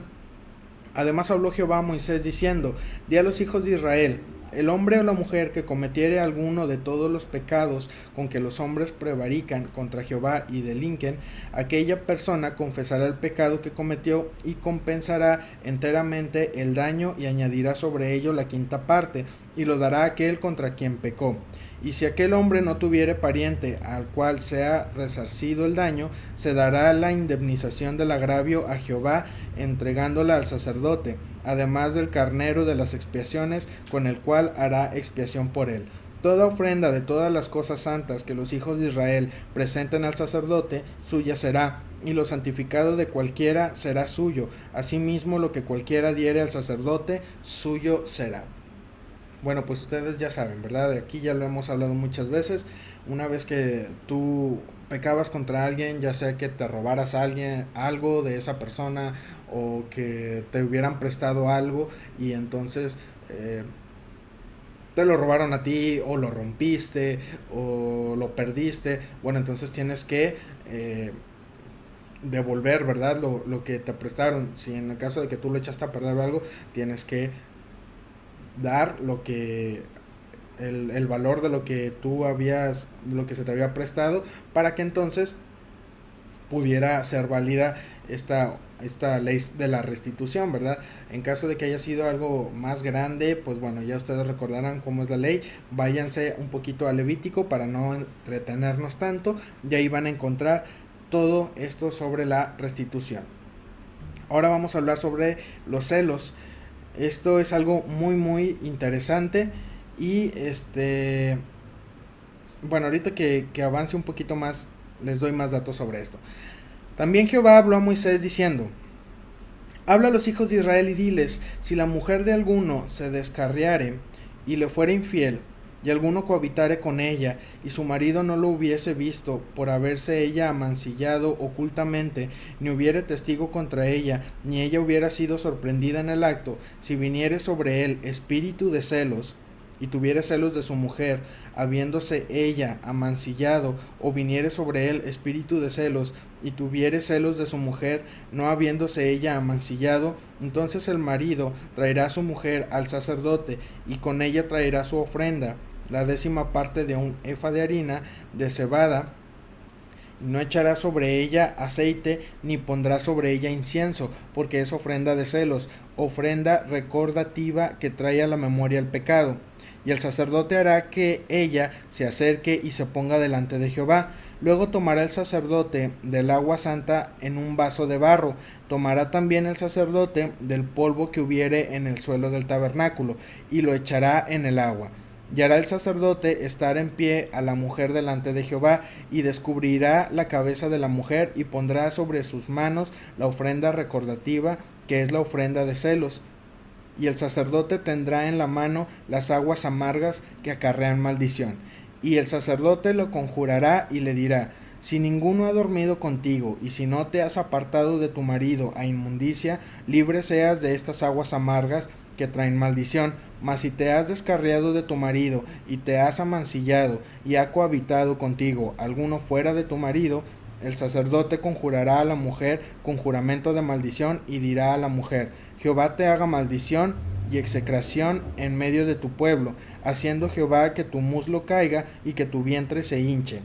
Además habló Jehová a Moisés diciendo: di a los hijos de Israel: el hombre o la mujer que cometiere alguno de todos los pecados con que los hombres prevarican contra Jehová y delinquen, aquella persona confesará el pecado que cometió y compensará enteramente el daño y añadirá sobre ello la quinta parte, y lo dará a aquel contra quien pecó. Y si aquel hombre no tuviere pariente al cual sea resarcido el daño, se dará la indemnización del agravio a Jehová, entregándola al sacerdote, además del carnero de las expiaciones, con el cual hará expiación por él. Toda ofrenda de todas las cosas santas que los hijos de Israel presenten al sacerdote, suya será, y lo santificado de cualquiera será suyo. Asimismo, lo que cualquiera diere al sacerdote, suyo será. Bueno, pues ustedes ya saben, ¿verdad? De aquí ya lo hemos hablado muchas veces. Una vez que tú pecabas contra alguien, ya sea que te robaras a alguien algo de esa persona, o que te hubieran prestado algo y entonces te lo robaron a ti, o lo rompiste, o lo perdiste, bueno, entonces tienes que devolver, ¿verdad? Lo que te prestaron. Si en el caso de que tú lo echaste a perder algo, tienes que dar lo que el valor de lo que tú habías, lo que se te había prestado, para que entonces pudiera ser válida esta ley de la restitución, ¿verdad? En caso de que haya sido algo más grande, pues bueno, ya ustedes recordarán cómo es la ley. Váyanse un poquito a Levítico para no entretenernos tanto, y ahí van a encontrar todo esto sobre la restitución. Ahora vamos a hablar sobre los celos. Esto es algo muy muy interesante, y bueno, ahorita que avance un poquito más les doy más datos sobre esto. También Jehová habló a Moisés diciendo: habla a los hijos de Israel y diles: si la mujer de alguno se descarriare y le fuere infiel, y alguno cohabitare con ella, y su marido no lo hubiese visto por haberse ella amancillado ocultamente, ni hubiere testigo contra ella, ni ella hubiera sido sorprendida en el acto, si viniere sobre él espíritu de celos, y tuviere celos de su mujer, habiéndose ella amancillado, o viniere sobre él espíritu de celos, y tuviere celos de su mujer, no habiéndose ella amancillado, entonces el marido traerá a su mujer al sacerdote, y con ella traerá su ofrenda, la 10ª parte de un efa de harina de cebada. No echará sobre ella aceite, ni pondrá sobre ella incienso, porque es ofrenda de celos, ofrenda recordativa que trae a la memoria el pecado. Y el sacerdote hará que ella se acerque y se ponga delante de Jehová. Luego tomará el sacerdote del agua santa en un vaso de barro. Tomará también el sacerdote del polvo que hubiere en el suelo del tabernáculo, y lo echará en el agua. Y hará el sacerdote estar en pie a la mujer delante de Jehová, y descubrirá la cabeza de la mujer, y pondrá sobre sus manos la ofrenda recordativa, que es la ofrenda de celos. Y el sacerdote tendrá en la mano las aguas amargas que acarrean maldición. Y el sacerdote lo conjurará y le dirá: si ninguno ha dormido contigo, y si no te has apartado de tu marido a inmundicia, libre seas de estas aguas amargas que traen maldición. Mas si te has descarriado de tu marido, y te has amancillado, y ha cohabitado contigo alguno fuera de tu marido, el sacerdote conjurará a la mujer con juramento de maldición, y dirá a la mujer: Jehová te haga maldición y execración en medio de tu pueblo, haciendo Jehová que tu muslo caiga y que tu vientre se hinche.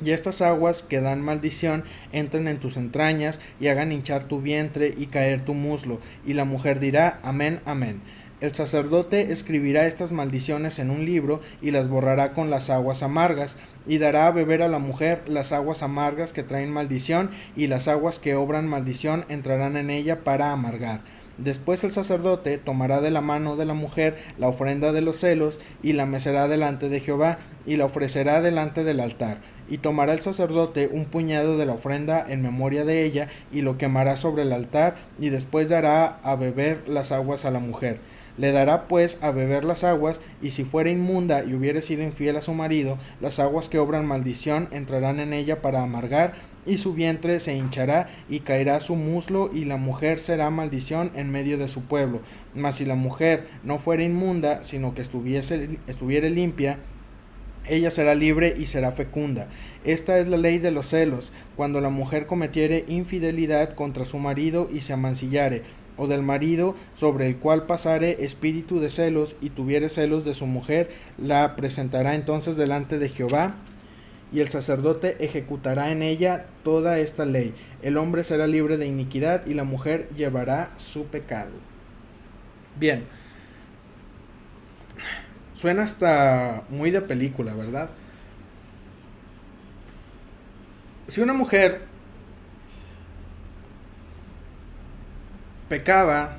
Y estas aguas que dan maldición entren en tus entrañas, y hagan hinchar tu vientre y caer tu muslo. Y la mujer dirá: amén, amén. El sacerdote escribirá estas maldiciones en un libro, y las borrará con las aguas amargas, y dará a beber a la mujer las aguas amargas que traen maldición, y las aguas que obran maldición entrarán en ella para amargar. Después el sacerdote tomará de la mano de la mujer la ofrenda de los celos y la mecerá delante de Jehová y la ofrecerá delante del altar. Y tomará el sacerdote un puñado de la ofrenda en memoria de ella y lo quemará sobre el altar y después dará a beber las aguas a la mujer. Le dará pues a beber las aguas, y si fuera inmunda y hubiere sido infiel a su marido, las aguas que obran maldición entrarán en ella para amargar, y su vientre se hinchará y caerá su muslo, y la mujer será maldición en medio de su pueblo. Mas si la mujer no fuera inmunda, sino que estuviere limpia, ella será libre y será fecunda. Esta es la ley de los celos, cuando la mujer cometiere infidelidad contra su marido y se amancillare, o del marido sobre el cual pasare espíritu de celos y tuviere celos de su mujer, la presentará entonces delante de Jehová, y el sacerdote ejecutará en ella toda esta ley. El hombre será libre de iniquidad y la mujer llevará su pecado. Bien, suena hasta muy de película, ¿verdad? Si una mujer pecaba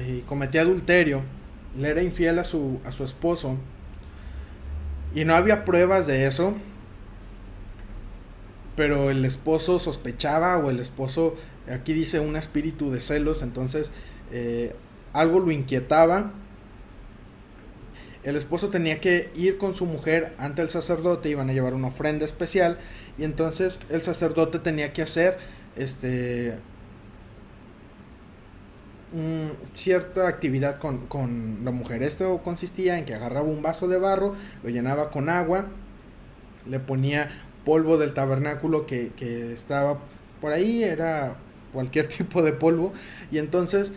y cometía adulterio, le era infiel a su esposo, y no había pruebas de eso, pero el esposo sospechaba, o el esposo, aquí dice un espíritu de celos, entonces algo lo inquietaba. El esposo tenía que ir con su mujer ante el sacerdote, iban a llevar una ofrenda especial, y entonces el sacerdote tenía que hacer cierta actividad con la mujer. Esto consistía en que agarraba un vaso de barro, lo llenaba con agua, le ponía polvo del tabernáculo que estaba por ahí, era cualquier tipo de polvo, y entonces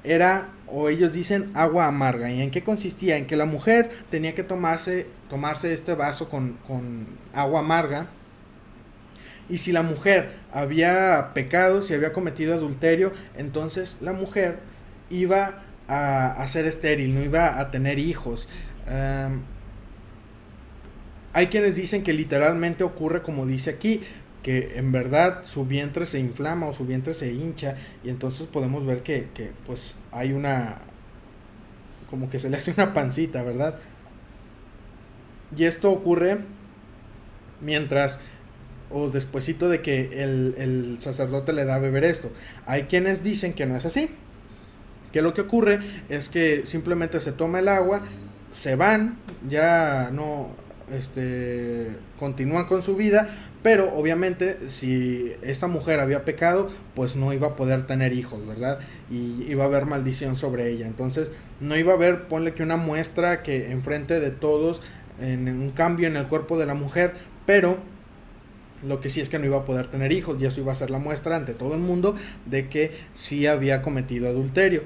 era, o ellos dicen, agua amarga. ¿Y en qué consistía? En que la mujer tenía que tomarse este vaso con agua amarga, y si la mujer había pecado, si había cometido adulterio, entonces la mujer iba a ser estéril, no iba a tener hijos. Hay quienes dicen que literalmente ocurre como dice aquí, que en verdad su vientre se inflama o su vientre se hincha, y entonces podemos ver que pues hay como que se le hace una pancita, ¿verdad? Y esto ocurre mientras o despuesito de que el sacerdote le da a beber esto. Hay quienes dicen que no es así, que lo que ocurre es que simplemente se toma el agua, se van, ya no continúan con su vida, pero obviamente si esta mujer había pecado, pues no iba a poder tener hijos, ¿verdad? Y iba a haber maldición sobre ella. Entonces no iba a haber, ponle que una muestra que enfrente de todos en un cambio en el cuerpo de la mujer, pero lo que sí es que no iba a poder tener hijos, y eso iba a ser la muestra ante todo el mundo de que sí había cometido adulterio.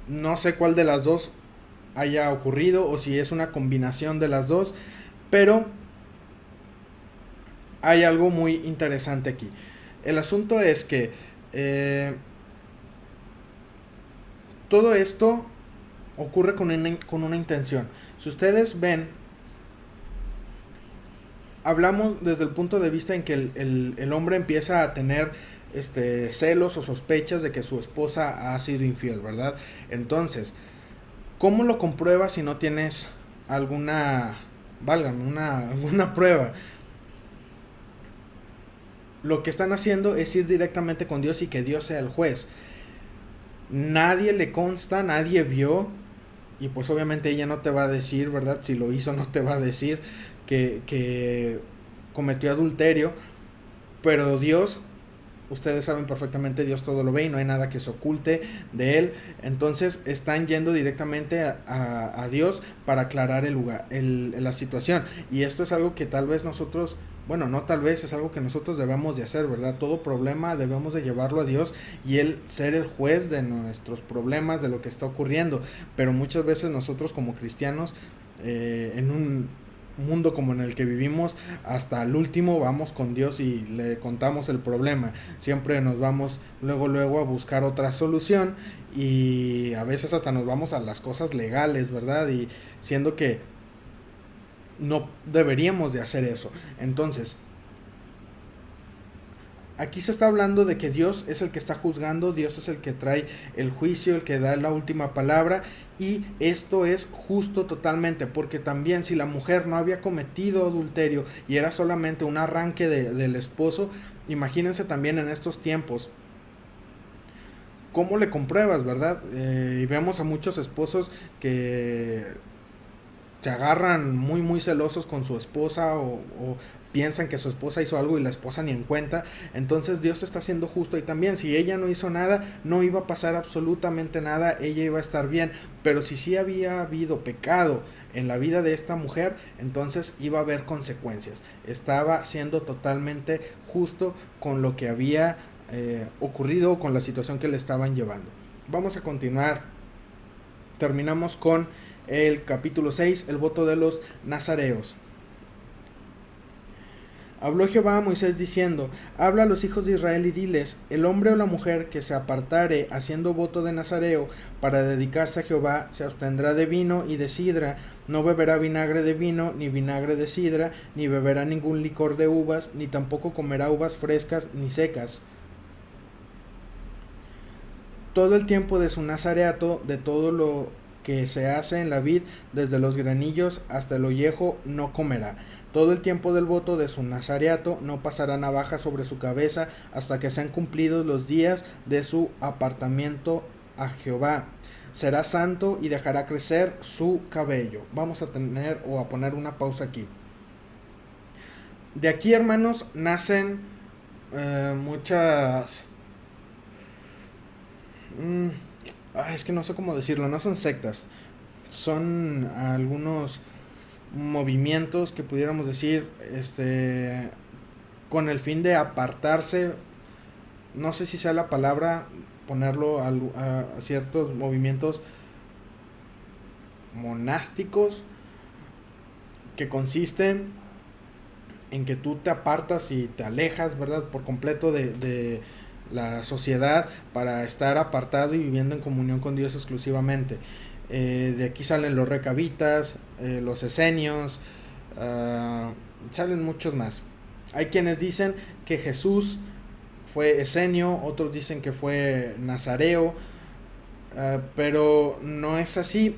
No sé cuál de las dos haya ocurrido, o si es una combinación de las dos, pero hay algo muy interesante aquí. El asunto es que todo esto ocurre con una intención. Si ustedes ven, hablamos desde el punto de vista en que el hombre empieza a tener celos o sospechas de que su esposa ha sido infiel, ¿verdad? Entonces, ¿cómo lo compruebas si no tienes alguna, válgame, alguna prueba? Lo que están haciendo es ir directamente con Dios y que Dios sea el juez. Nadie le consta, nadie vio, y pues obviamente ella no te va a decir, ¿verdad? Si lo hizo, no te va a decir que cometió adulterio, pero Dios, ustedes saben perfectamente, Dios todo lo ve y no hay nada que se oculte de él. Entonces están yendo directamente a Dios para aclarar la situación, y esto es algo que tal vez nosotros, bueno, no tal vez, es algo que nosotros debemos de hacer, ¿verdad? Todo problema debemos de llevarlo a Dios y Él ser el juez de nuestros problemas, de lo que está ocurriendo. Pero muchas veces nosotros como cristianos, en un mundo como en el que vivimos, hasta el último vamos con Dios y le contamos el problema. Siempre nos vamos luego a buscar otra solución, y a veces hasta nos vamos a las cosas legales, ¿verdad? Y siendo que no deberíamos de hacer eso. Entonces, Aquí se está hablando de que Dios es el que está juzgando, Dios es el que trae el juicio, el que da la última palabra, y esto es justo totalmente, porque también si la mujer no había cometido adulterio y era solamente un arranque del esposo, imagínense también en estos tiempos, ¿cómo le compruebas, verdad? Y vemos a muchos esposos que se agarran muy muy celosos con su esposa o piensan que su esposa hizo algo y la esposa ni en cuenta. Entonces Dios está siendo justo y también si ella no hizo nada, no iba a pasar absolutamente nada, ella iba a estar bien. Pero si sí había habido pecado en la vida de esta mujer, entonces iba a haber consecuencias. Estaba siendo totalmente justo con lo que había ocurrido, con la situación que le estaban llevando. Vamos a continuar. Terminamos con el capítulo 6, el voto de los nazareos. Habló Jehová a Moisés diciendo, habla a los hijos de Israel y diles, el hombre o la mujer que se apartare haciendo voto de nazareo para dedicarse a Jehová, se abstendrá de vino y de sidra, no beberá vinagre de vino, ni vinagre de sidra, ni beberá ningún licor de uvas, ni tampoco comerá uvas frescas ni secas. Todo el tiempo de su nazareato, de todo lo que se hace en la vid, desde los granillos hasta el ollejo, no comerá. Todo el tiempo del voto de su nazareato no pasará navaja sobre su cabeza hasta que sean cumplidos los días de su apartamiento a Jehová. Será santo y dejará crecer su cabello. Vamos a tener o a poner una pausa aquí. De aquí, hermanos, nacen muchas... es que no sé cómo decirlo, no son sectas, son algunos movimientos que pudiéramos decir, con el fin de apartarse, no sé si sea la palabra, ponerlo a ciertos movimientos monásticos que consisten en que tú te apartas y te alejas, ¿verdad? Por completo de la sociedad para estar apartado y viviendo en comunión con Dios exclusivamente. De aquí salen los recabitas, los esenios, salen muchos más. Hay quienes dicen que Jesús fue esenio, otros dicen que fue nazareo, pero no es así.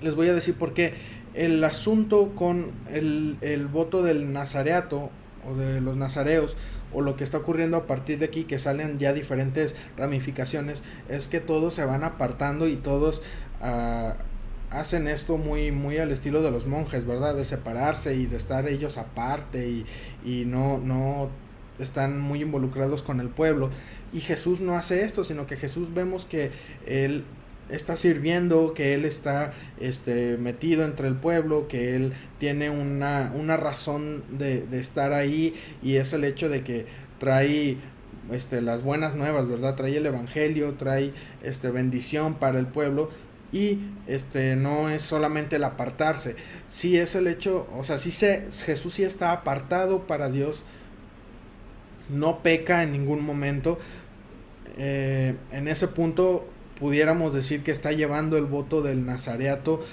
Les voy a decir por qué. El asunto con el voto del nazareato o de los nazareos o lo que está ocurriendo a partir de aquí, que salen ya diferentes ramificaciones, es que todos se van apartando y todos hacen esto muy, muy al estilo de los monjes, ¿verdad? De separarse y de estar ellos aparte y no están muy involucrados con el pueblo. Y Jesús no hace esto, sino que Jesús vemos que él está sirviendo, que él está metido entre el pueblo, que él tiene una razón de estar ahí, y es el hecho de que trae las buenas nuevas, ¿verdad? Trae el evangelio, trae bendición para el pueblo, y no es solamente el apartarse, sí es el hecho, o sea, Jesús sí está apartado para Dios, no peca en ningún momento. En ese punto pudiéramos decir que está llevando el voto del nazareato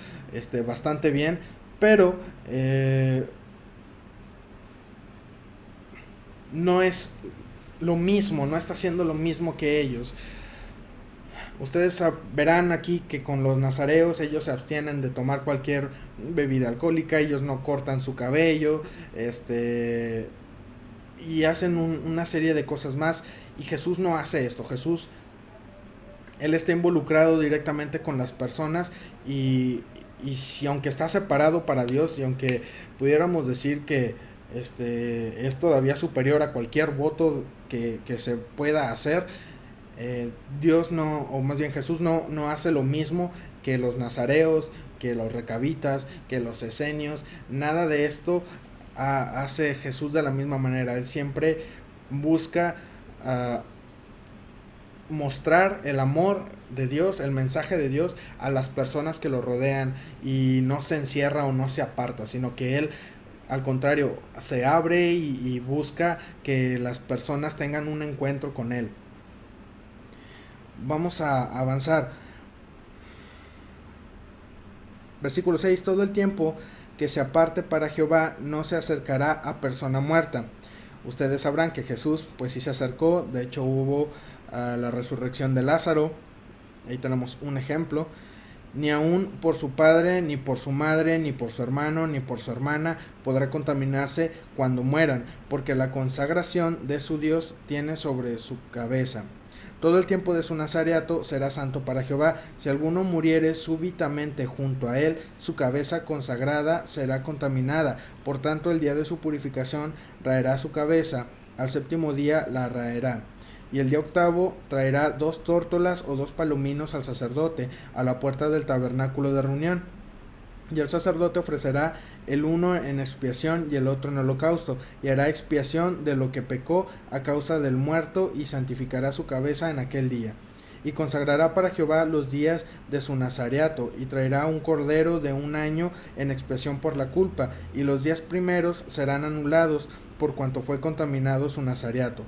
bastante bien, pero no es lo mismo, no está haciendo lo mismo que ellos. Ustedes verán aquí que con los nazareos ellos se abstienen de tomar cualquier bebida alcohólica, ellos no cortan su cabello, y hacen una serie de cosas más, y Jesús no hace esto. Jesús, él está involucrado directamente con las personas, y si aunque está separado para Dios, y aunque pudiéramos decir que es todavía superior a cualquier voto que se pueda hacer, Dios no, o más bien Jesús no hace lo mismo que los nazareos, que los recabitas, que los esenios, nada de esto hace Jesús de la misma manera. Él siempre busca mostrar el amor de Dios, el mensaje de Dios a las personas que lo rodean, y no se encierra o no se aparta, sino que Él al contrario se abre y busca que las personas tengan un encuentro con Él. Vamos a avanzar. Versículo 6. Todo el tiempo que se aparte para Jehová no se acercará a persona muerta. Ustedes sabrán que Jesús pues sí se acercó, de hecho hubo la resurrección de Lázaro, ahí tenemos un ejemplo. Ni aun por su padre, ni por su madre, ni por su hermano, ni por su hermana podrá contaminarse cuando mueran, porque la consagración de su Dios tiene sobre su cabeza. Todo el tiempo de su nazareato será santo para Jehová. Si alguno muriere súbitamente junto a él, su cabeza consagrada será contaminada. Por tanto, el día de su purificación raerá su cabeza. Al séptimo día la raerá. Y el día octavo traerá 2 tórtolas o 2 palominos al sacerdote a la puerta del tabernáculo de reunión. Y el sacerdote ofrecerá el uno en expiación y el otro en holocausto, y hará expiación de lo que pecó a causa del muerto, y santificará su cabeza en aquel día. Y consagrará para Jehová los días de su nazareato, y traerá un cordero de 1 año en expiación por la culpa, y los días primeros serán anulados por cuanto fue contaminado su nazareato.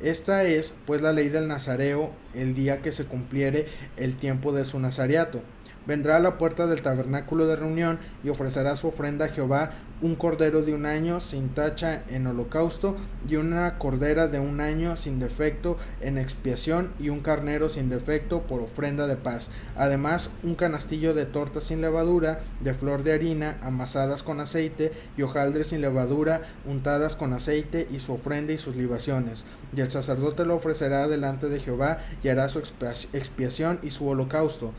Esta es pues la ley del nazareo el día que se cumpliere el tiempo de su nazareato. Vendrá a la puerta del tabernáculo de reunión y ofrecerá su ofrenda a Jehová un cordero de 1 año sin tacha en holocausto, y una cordera de 1 año sin defecto en expiación, y un carnero sin defecto por ofrenda de paz. Además, un canastillo de tortas sin levadura, de flor de harina, amasadas con aceite, y hojaldres sin levadura, untadas con aceite, y su ofrenda y sus libaciones. Y el sacerdote lo ofrecerá delante de Jehová, y hará su expiación y su holocausto.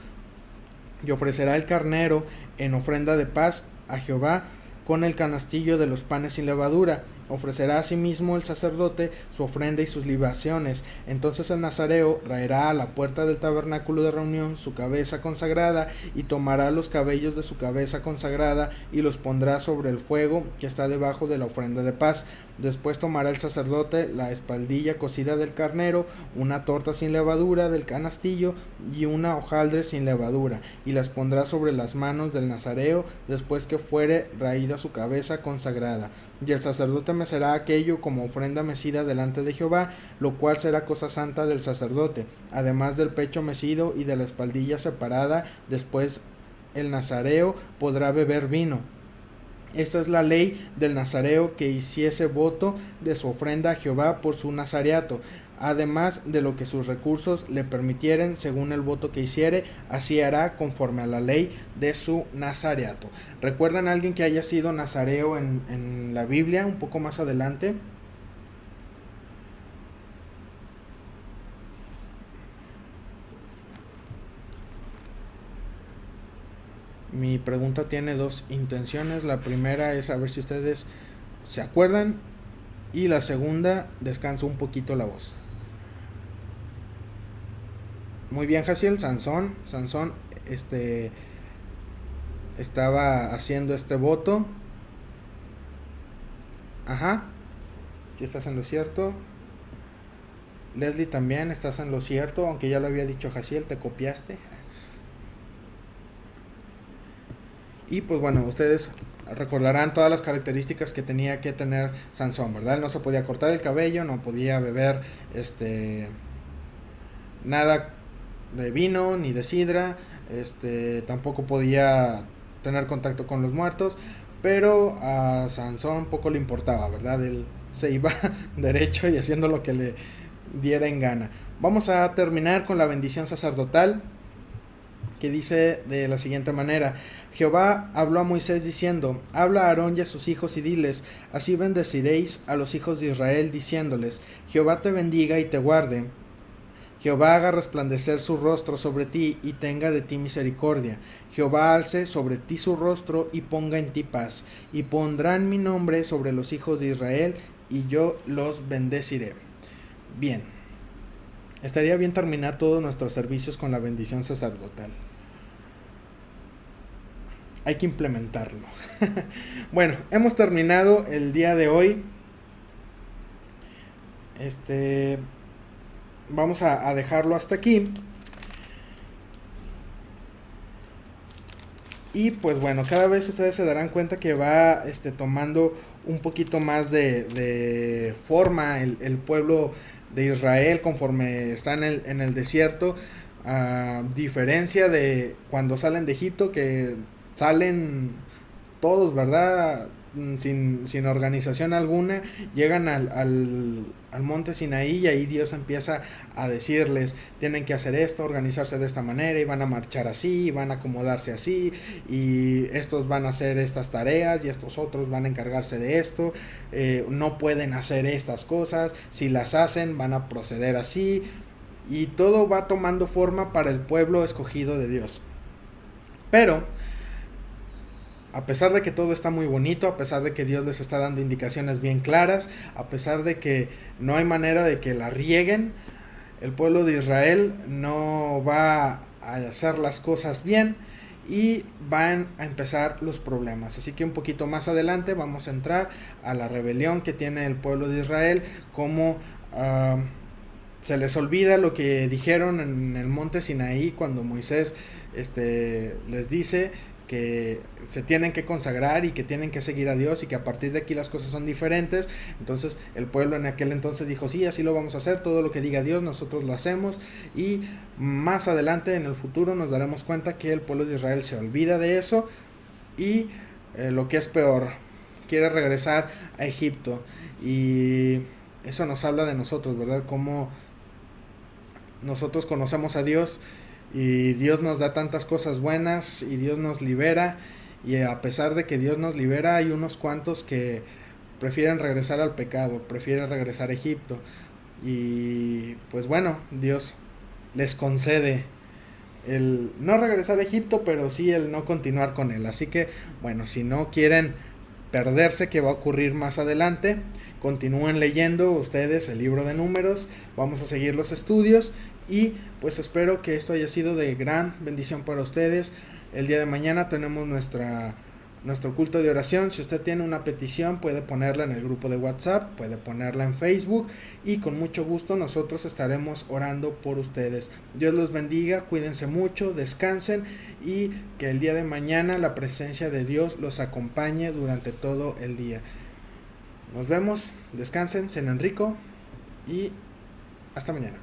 Y ofrecerá el carnero en ofrenda de paz a Jehová con el canastillo de los panes sin levadura. Ofrecerá asimismo el sacerdote su ofrenda y sus libaciones. Entonces el nazareo raerá a la puerta del tabernáculo de reunión su cabeza consagrada, y tomará los cabellos de su cabeza consagrada y los pondrá sobre el fuego que está debajo de la ofrenda de paz. Después tomará el sacerdote la espaldilla cocida del carnero, una torta sin levadura del canastillo y una hojaldre sin levadura, y las pondrá sobre las manos del nazareo después que fuere raída su cabeza consagrada. Y el sacerdote mecerá aquello como ofrenda mecida delante de Jehová, lo cual será cosa santa del sacerdote, además del pecho mecido y de la espaldilla separada. Después el nazareo podrá beber vino. Esta es la ley del nazareo que hiciese voto de su ofrenda a Jehová por su nazareato, además de lo que sus recursos le permitieren según el voto que hiciere, así hará conforme a la ley de su nazareato. ¿Recuerdan a alguien que haya sido nazareo en la Biblia un poco más adelante? Mi pregunta tiene 2 intenciones. La primera es a ver si ustedes se acuerdan, y la segunda, descanso un poquito la voz. Muy bien, Jaciel. Sansón estaba haciendo este voto. Ajá, si estás en lo cierto. Leslie, también estás en lo cierto, aunque ya lo había dicho Jaciel, te copiaste. Y pues bueno, ustedes recordarán todas las características que tenía que tener Sansón, ¿verdad? Él no se podía cortar el cabello, no podía beber nada de vino ni de sidra, tampoco podía tener contacto con los muertos, pero a Sansón poco le importaba, ¿verdad? Él se iba derecho y haciendo lo que le diera en gana. Vamos a terminar con la bendición sacerdotal, que dice de la siguiente manera: Jehová habló a Moisés diciendo, habla a Aarón y a sus hijos y diles, así bendeciréis a los hijos de Israel, diciéndoles, Jehová te bendiga y te guarde. Jehová haga resplandecer su rostro sobre ti y tenga de ti misericordia. Jehová alce sobre ti su rostro y ponga en ti paz. Y pondrán mi nombre sobre los hijos de Israel y yo los bendeciré. Bien, estaría bien terminar todos nuestros servicios con la bendición sacerdotal. Hay que implementarlo. Bueno, hemos terminado el día de hoy. Vamos a dejarlo hasta aquí. Y pues bueno, cada vez ustedes se darán cuenta que va tomando un poquito más de forma el pueblo de Israel conforme está en el desierto. A diferencia de cuando salen de Egipto, que salen todos, ¿verdad? sin organización alguna, llegan al monte Sinaí y ahí Dios empieza a decirles, tienen que hacer esto, organizarse de esta manera, y van a marchar así, y van a acomodarse así, y estos van a hacer estas tareas, y estos otros van a encargarse de esto, no pueden hacer estas cosas, si las hacen van a proceder así, y todo va tomando forma para el pueblo escogido de Dios. Pero a pesar de que todo está muy bonito, a pesar de que Dios les está dando indicaciones bien claras, a pesar de que no hay manera de que la rieguen, el pueblo de Israel no va a hacer las cosas bien y van a empezar los problemas. Así que un poquito más adelante vamos a entrar a la rebelión que tiene el pueblo de Israel, como se les olvida lo que dijeron en el monte Sinaí cuando Moisés les dice que se tienen que consagrar y que tienen que seguir a Dios y que a partir de aquí las cosas son diferentes. Entonces el pueblo en aquel entonces dijo, sí, así lo vamos a hacer, todo lo que diga Dios nosotros lo hacemos, y más adelante en el futuro nos daremos cuenta que el pueblo de Israel se olvida de eso y lo que es peor, quiere regresar a Egipto. Y eso nos habla de nosotros, ¿verdad? Cómo nosotros conocemos a Dios y Dios nos da tantas cosas buenas y Dios nos libera, y a pesar de que Dios nos libera hay unos cuantos que prefieren regresar al pecado, prefieren regresar a Egipto, y pues bueno, Dios les concede el no regresar a Egipto, pero sí el no continuar con él. Así que bueno, si no quieren perderse que va a ocurrir más adelante, continúen leyendo ustedes el libro de Números, vamos a seguir los estudios y pues espero que esto haya sido de gran bendición para ustedes. El día de mañana tenemos nuestro culto de oración. Si usted tiene una petición puede ponerla en el grupo de WhatsApp, puede ponerla en Facebook y con mucho gusto nosotros estaremos orando por ustedes. Dios los bendiga, cuídense mucho, descansen y que el día de mañana la presencia de Dios los acompañe durante todo el día. Nos vemos, descansen, cenen rico y hasta mañana.